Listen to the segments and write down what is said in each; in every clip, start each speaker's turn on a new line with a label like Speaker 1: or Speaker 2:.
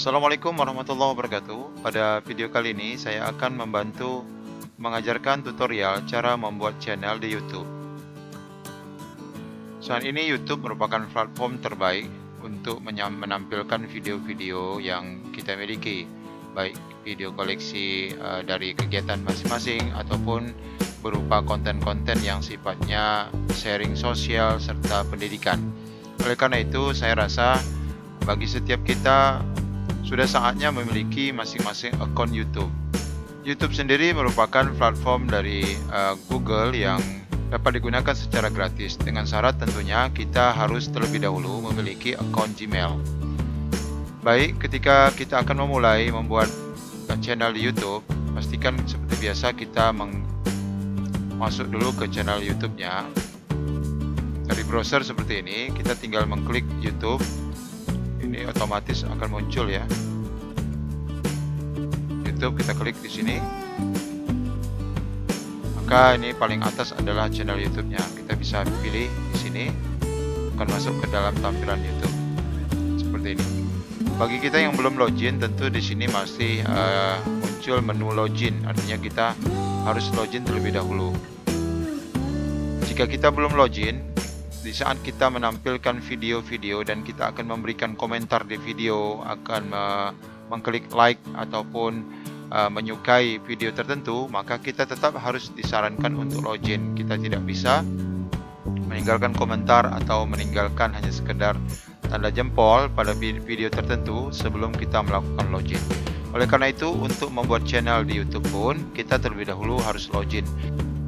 Speaker 1: Assalamualaikum warahmatullahi wabarakatuh. Pada video kali ini saya akan membantu mengajarkan tutorial cara membuat channel di YouTube. Saat ini YouTube merupakan platform terbaik untuk menampilkan video-video yang kita miliki, baik video koleksi dari kegiatan masing-masing ataupun berupa konten-konten yang sifatnya sharing sosial serta pendidikan. Oleh karena itu, saya rasa bagi setiap kita sudah saatnya memiliki masing-masing akun YouTube. YouTube sendiri merupakan platform dari Google yang dapat digunakan secara gratis, dengan syarat tentunya kita harus terlebih dahulu memiliki akun Gmail. Baik, ketika kita akan memulai membuat channel di YouTube, pastikan seperti biasa kita masuk dulu ke channel YouTube-nya. Dari browser seperti ini, kita tinggal mengklik YouTube. Ini otomatis akan muncul ya. YouTube, kita klik di sini. Maka ini paling atas adalah channel YouTube-nya. Kita bisa pilih di sini, akan masuk ke dalam tampilan YouTube seperti ini. Bagi kita yang belum login, tentu di sini masih muncul menu login. Artinya kita harus login terlebih dahulu. Jika kita belum login, di saat kita menampilkan video-video dan kita akan memberikan komentar di video, akan mengklik like ataupun menyukai video tertentu, maka kita tetap harus disarankan untuk login. Kita tidak bisa meninggalkan komentar atau meninggalkan hanya sekedar tanda jempol pada video tertentu sebelum kita melakukan login. Oleh karena itu, untuk membuat channel di YouTube pun kita terlebih dahulu harus login.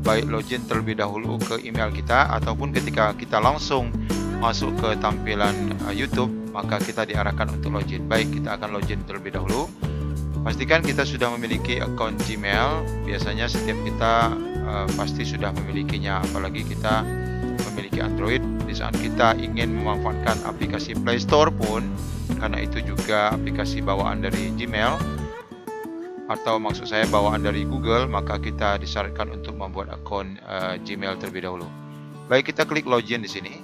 Speaker 1: Baik login terlebih dahulu ke email kita ataupun ketika kita langsung masuk ke tampilan YouTube, maka kita diarahkan untuk login. Baik, kita akan login terlebih dahulu. Pastikan kita sudah memiliki akun Gmail. Biasanya setiap kita pasti sudah memilikinya, apalagi kita memiliki Android. Di saat kita ingin memanfaatkan aplikasi Play Store pun, karena itu juga aplikasi bawaan dari Gmail, atau maksud saya bawaan dari Google, maka kita disyaratkan untuk membuat akun Gmail terlebih dahulu. Baik, kita klik login di sini.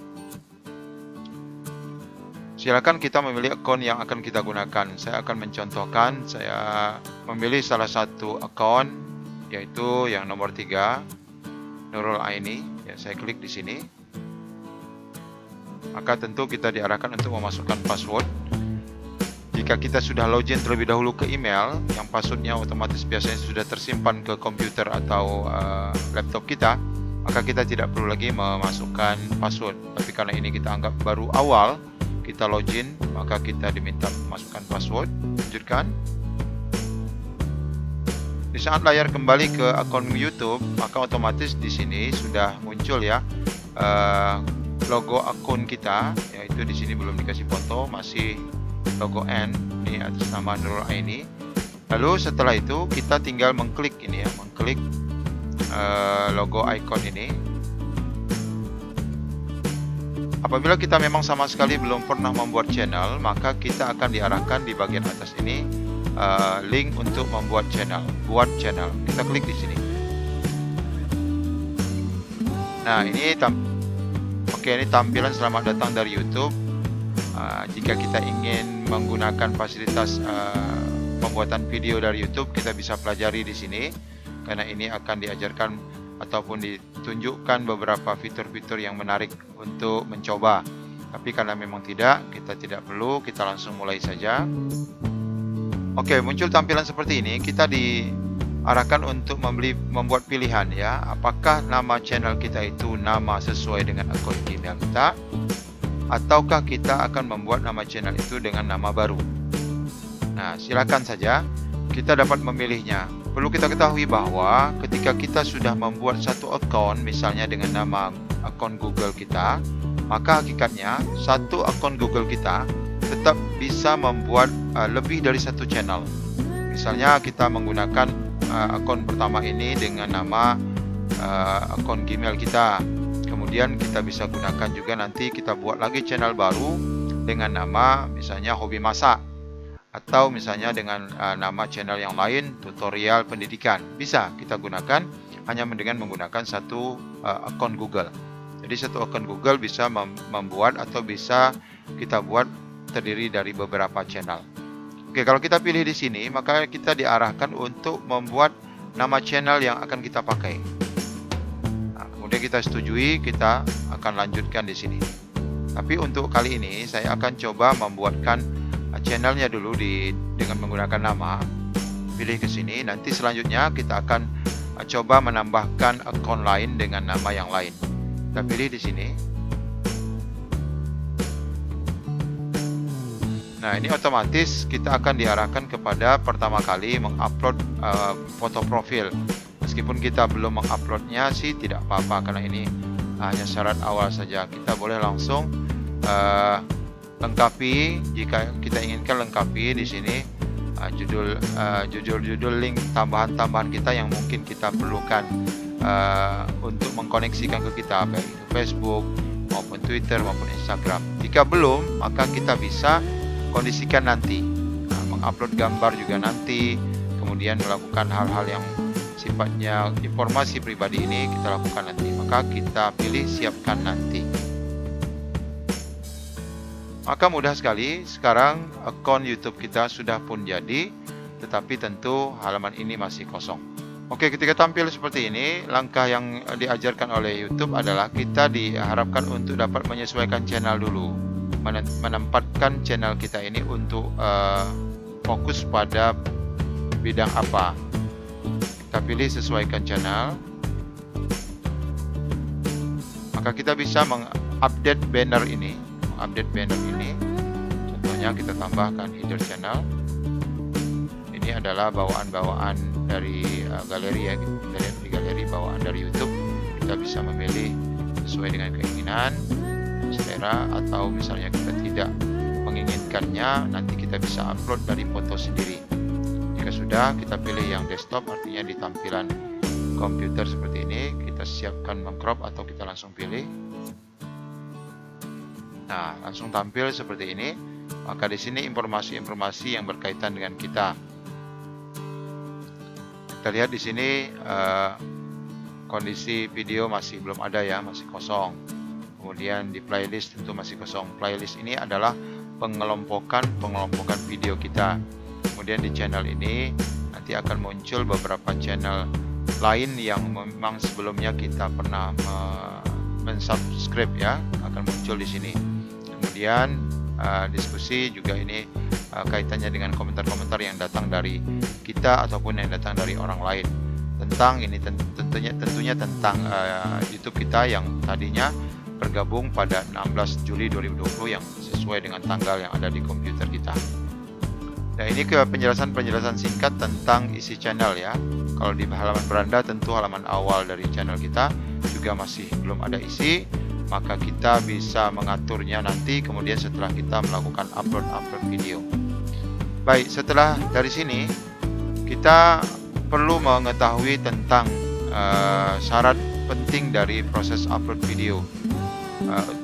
Speaker 1: Silakan kita memilih akun yang akan kita gunakan. Saya akan mencontohkan, saya memilih salah satu akun, yaitu yang nomor 3, Nurul Aini. Ya, saya klik di sini. Maka tentu kita diarahkan untuk memasukkan password. Jika kita sudah login terlebih dahulu ke email, yang passwordnya otomatis biasanya sudah tersimpan ke komputer atau laptop kita, maka kita tidak perlu lagi memasukkan password. Tapi karena ini kita anggap baru awal kita login, maka kita diminta memasukkan password. Lanjutkan. Di saat layar kembali ke akun YouTube, maka otomatis di sini sudah muncul ya logo akun kita, yaitu di sini belum dikasih foto, masih logo N, ini atas nama Nurul Aini. Lalu setelah itu kita tinggal mengklik ini ya, mengklik logo icon ini. Apabila kita memang sama sekali belum pernah membuat channel, maka kita akan diarahkan di bagian atas ini link untuk membuat channel, buat channel. Kita klik di sini. Nah, ini ini tampilan selamat datang dari YouTube. Jika kita ingin menggunakan fasilitas pembuatan video dari YouTube, kita bisa pelajari di sini, karena ini akan diajarkan ataupun ditunjukkan beberapa fitur-fitur yang menarik untuk mencoba. Tapi karena memang kita tidak perlu, kita langsung mulai saja. Oke, muncul tampilan seperti ini. Kita diarahkan untuk membuat pilihan ya, apakah nama channel kita itu nama sesuai dengan akun Gmail kita, ataukah kita akan membuat nama channel itu dengan nama baru. Nah, silakan saja kita dapat memilihnya. Perlu kita ketahui bahwa ketika kita sudah membuat satu akun, misalnya dengan nama akun Google kita, maka hakikatnya satu akun Google kita tetap bisa membuat lebih dari satu channel. Misalnya kita menggunakan akun pertama ini dengan nama akun Gmail kita. Kemudian kita bisa gunakan juga nanti kita buat lagi channel baru dengan nama misalnya hobi masak, atau misalnya dengan nama channel yang lain tutorial pendidikan. Bisa kita gunakan hanya dengan menggunakan satu akun Google. Jadi satu akun Google bisa membuat atau bisa kita buat terdiri dari beberapa channel. Oke, kalau kita pilih di sini, maka kita diarahkan untuk membuat nama channel yang akan kita pakai. Nah, kemudian kita setujui, kita akan lanjutkan di sini. Tapi untuk kali ini saya akan coba membuatkan channelnya dulu dengan menggunakan nama. Pilih ke sini. Nanti selanjutnya kita akan coba menambahkan akun lain dengan nama yang lain. Kita pilih di sini. Nah, ini otomatis kita akan diarahkan kepada pertama kali mengupload foto profil. Meskipun kita belum menguploadnya sih tidak apa-apa, karena ini hanya syarat awal saja. Kita boleh langsung lengkapi jika kita inginkan, lengkapi di sini judul link tambahan kita yang mungkin kita perlukan untuk mengkoneksikan ke kita, baik itu Facebook maupun Twitter maupun Instagram. Jika belum, maka kita bisa kondisikan nanti, mengupload gambar juga nanti, kemudian melakukan hal-hal yang sifatnya informasi pribadi ini kita lakukan nanti. Maka kita pilih siapkan nanti. Maka mudah sekali, sekarang akun YouTube kita sudah pun jadi, tetapi tentu halaman ini masih kosong. Oke, ketika tampil seperti ini, langkah yang diajarkan oleh YouTube adalah kita diharapkan untuk dapat menyesuaikan channel dulu, menempatkan channel kita ini untuk fokus pada bidang apa. Kita pilih sesuaikan channel, maka kita bisa mengupdate banner ini. Contohnya kita tambahkan header channel. Ini adalah bawaan-bawaan dari galeri ya, kita lihat di galeri bawaan dari YouTube. Kita bisa memilih sesuai dengan keinginan, selera, atau misalnya kita tidak menginginkannya, nanti kita bisa upload dari foto sendiri. Jika sudah, kita pilih yang desktop, artinya di tampilan komputer seperti ini. Kita siapkan mengcrop atau kita langsung pilih. Nah, langsung tampil seperti ini. Maka di sini informasi-informasi yang berkaitan dengan kita. Kita lihat di sini kondisi video masih belum ada ya, masih kosong. Kemudian di playlist tentu masih kosong. Playlist ini adalah pengelompokan video kita. Kemudian di channel ini nanti akan muncul beberapa channel lain yang memang sebelumnya kita pernah mensubscribe ya, akan muncul di sini. Kemudian diskusi juga ini kaitannya dengan komentar-komentar yang datang dari kita ataupun yang datang dari orang lain tentang ini, tentunya tentang YouTube kita yang tadinya bergabung pada 16 Juli 2020 yang sesuai dengan tanggal yang ada di komputer kita. Nah, ini ke penjelasan singkat tentang isi channel ya. Kalau di halaman beranda tentu halaman awal dari channel kita juga masih belum ada isi, maka kita bisa mengaturnya nanti kemudian setelah kita melakukan upload video. Baik, setelah dari sini kita perlu mengetahui tentang syarat penting dari proses upload video.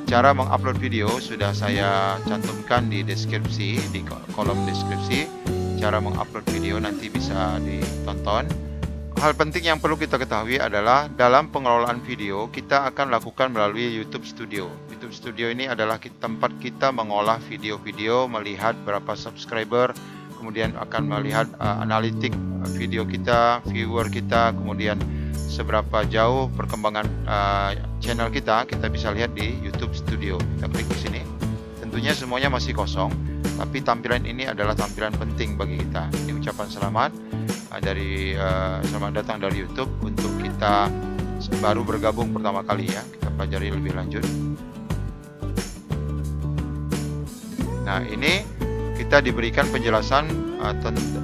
Speaker 1: Cara mengupload video sudah saya cantumkan di deskripsi, di kolom deskripsi. Cara mengupload video nanti bisa ditonton. Hal penting yang perlu kita ketahui adalah dalam pengelolaan video kita akan lakukan melalui YouTube Studio. YouTube Studio ini adalah tempat kita mengolah video-video, melihat berapa subscriber, kemudian akan melihat analitik video kita, viewer kita, kemudian seberapa jauh perkembangan channel kita bisa lihat di YouTube Studio. Kita klik di sini. Tentunya semuanya masih kosong, tapi tampilan ini adalah tampilan penting bagi kita. Ini ucapan selamat selamat datang dari YouTube untuk kita baru bergabung pertama kali ya. Kita pelajari lebih lanjut. Nah, ini kita diberikan penjelasan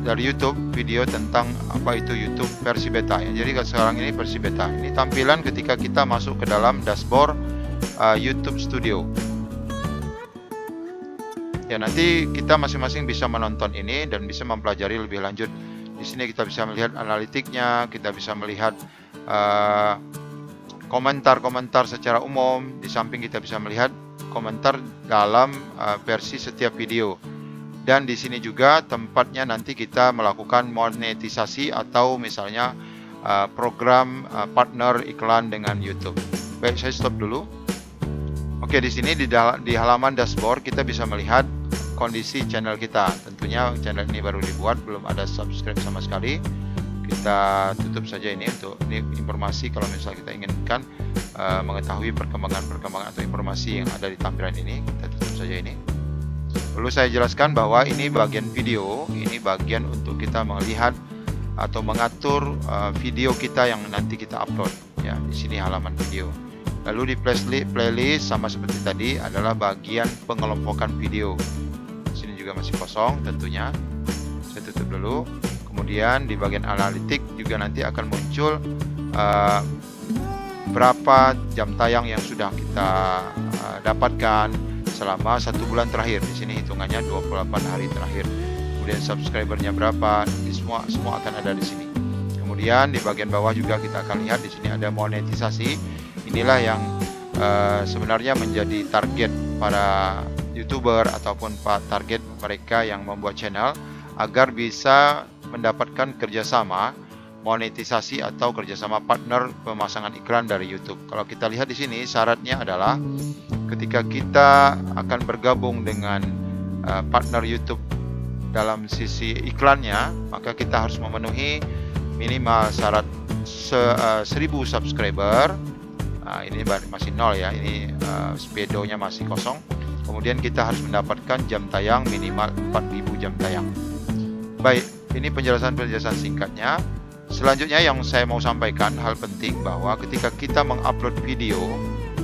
Speaker 1: dari YouTube video tentang apa itu YouTube versi beta ya. Jadi sekarang ini versi beta. Ini tampilan ketika kita masuk ke dalam dashboard YouTube Studio. Ya, nanti kita masing-masing bisa menonton ini dan bisa mempelajari lebih lanjut. Di sini kita bisa melihat analitiknya, kita bisa melihat komentar-komentar secara umum. Di samping kita bisa melihat komentar dalam versi setiap video. Dan di sini juga tempatnya nanti kita melakukan monetisasi atau misalnya program partner iklan dengan YouTube. Baik, saya stop dulu. Oke, di sini di halaman dashboard kita bisa melihat kondisi channel kita. Tentunya channel ini baru dibuat, belum ada subscribe sama sekali. Kita tutup saja ini untuk informasi kalau misalnya kita inginkan mengetahui perkembangan atau informasi yang ada di tampilan ini. Kita tutup saja ini. Perlu saya jelaskan bahwa ini bagian video, ini bagian untuk kita melihat atau mengatur video kita yang nanti kita upload. Ya, di sini halaman video. Lalu di playlist sama seperti tadi adalah bagian pengelompokan video. Di sini juga masih kosong tentunya. Saya tutup dulu. Kemudian di bagian analitik juga nanti akan muncul berapa jam tayang yang sudah kita dapatkan selama 1 bulan terakhir. Di sini hitungannya 28 hari terakhir. Kemudian subscribernya berapa, semua akan ada di sini. Kemudian di bagian bawah juga kita akan lihat di sini ada monetisasi. Inilah yang sebenarnya menjadi target para YouTuber ataupun target mereka yang membuat channel agar bisa mendapatkan kerjasama monetisasi atau kerjasama partner pemasangan iklan dari YouTube. Kalau kita lihat di sini syaratnya adalah ketika kita akan bergabung dengan partner YouTube dalam sisi iklannya, maka kita harus memenuhi minimal syarat 1000 subscriber. Ini masih 0 ya, ini speedonya masih kosong. Kemudian kita harus mendapatkan jam tayang minimal 4000 jam tayang. Baik, ini penjelasan singkatnya. Selanjutnya yang saya mau sampaikan hal penting bahwa ketika kita mengupload video,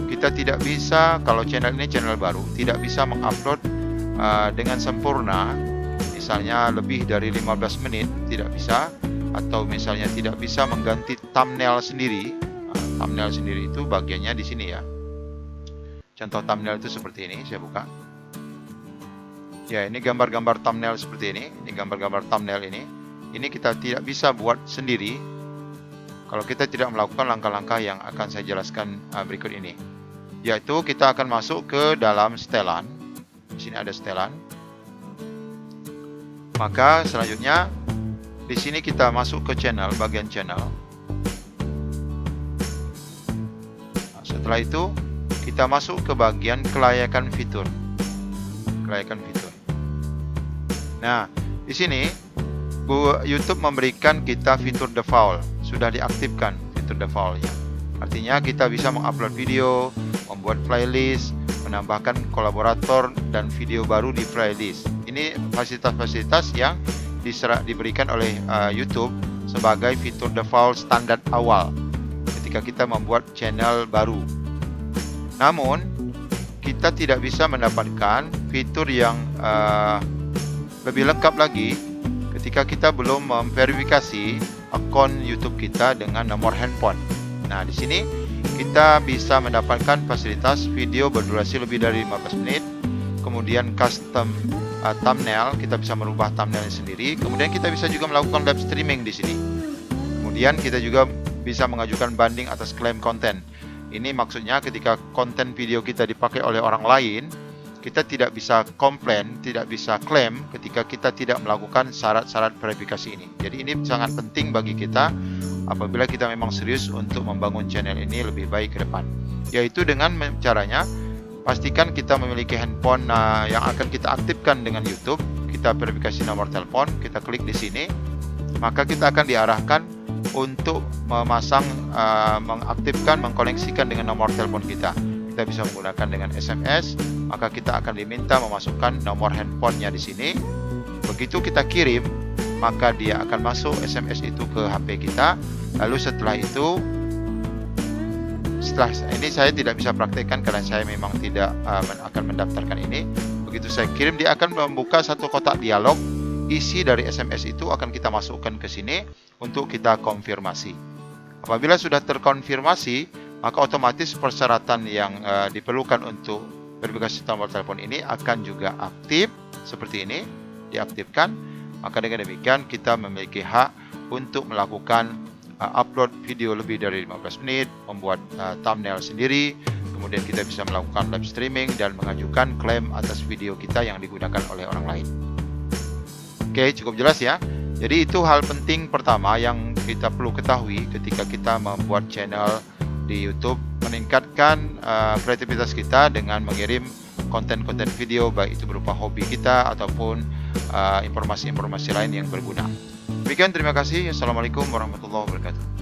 Speaker 1: kita tidak bisa, kalau channel ini channel baru, tidak bisa mengupload dengan sempurna. Misalnya lebih dari 15 menit tidak bisa, atau misalnya tidak bisa mengganti thumbnail sendiri. Thumbnail sendiri itu bagiannya di sini ya. Contoh thumbnail itu seperti ini, saya buka. Ya, ini gambar-gambar thumbnail seperti ini. Ini gambar-gambar thumbnail ini. Ini kita tidak bisa buat sendiri kalau kita tidak melakukan langkah-langkah yang akan saya jelaskan berikut ini. Yaitu kita akan masuk ke dalam setelan. Di sini ada setelan. Maka selanjutnya di sini kita masuk ke channel, bagian channel. Nah, setelah itu kita masuk ke bagian kelayakan fitur. Kelayakan fitur. Nah, di sini YouTube memberikan kita fitur default, sudah diaktifkan fitur defaultnya. Artinya kita bisa mengupload video, membuat playlist, menambahkan kolaborator dan video baru di playlist. Ini fasilitas-fasilitas yang diberikan oleh YouTube sebagai fitur default standar awal ketika kita membuat channel baru. Namun kita tidak bisa mendapatkan fitur yang lebih lengkap lagi ketika kita belum memverifikasi akun YouTube kita dengan nomor handphone. Nah, di sini kita bisa mendapatkan fasilitas video berdurasi lebih dari 15 menit. Kemudian custom thumbnail, kita bisa merubah thumbnail sendiri. Kemudian kita bisa juga melakukan live streaming di sini. Kemudian kita juga bisa mengajukan banding atas klaim konten. Ini maksudnya ketika konten video kita dipakai oleh orang lain, kita tidak bisa komplain, tidak bisa klaim ketika kita tidak melakukan syarat-syarat verifikasi ini. Jadi ini sangat penting bagi kita apabila kita memang serius untuk membangun channel ini lebih baik ke depan. Yaitu dengan caranya, pastikan kita memiliki handphone yang akan kita aktifkan dengan YouTube. Kita verifikasi nomor telepon, kita klik di sini, maka kita akan diarahkan untuk memasang, mengaktifkan, mengkoneksikan dengan nomor telepon kita. Kita bisa menggunakan dengan SMS, maka kita akan diminta memasukkan nomor handphonenya di sini. Begitu kita kirim, maka dia akan masuk SMS itu ke HP kita. Lalu setelah itu, setelah ini saya tidak bisa praktekkan karena saya memang tidak akan mendaftarkan ini. Begitu saya kirim, dia akan membuka satu kotak dialog. Isi dari SMS itu akan kita masukkan ke sini untuk kita konfirmasi. Apabila sudah terkonfirmasi, maka otomatis persyaratan yang diperlukan untuk verifikasi nomor telepon ini akan juga aktif seperti ini, diaktifkan. Maka dengan demikian kita memiliki hak untuk melakukan upload video lebih dari 15 menit, membuat thumbnail sendiri, kemudian kita bisa melakukan live streaming dan mengajukan klaim atas video kita yang digunakan oleh orang lain. Oke, cukup jelas ya. Jadi itu hal penting pertama yang kita perlu ketahui ketika kita membuat channel di YouTube, meningkatkan kreativitas kita dengan mengirim konten-konten video, baik itu berupa hobi kita ataupun informasi-informasi lain yang berguna. Demikian, terima kasih. Assalamualaikum warahmatullahi wabarakatuh.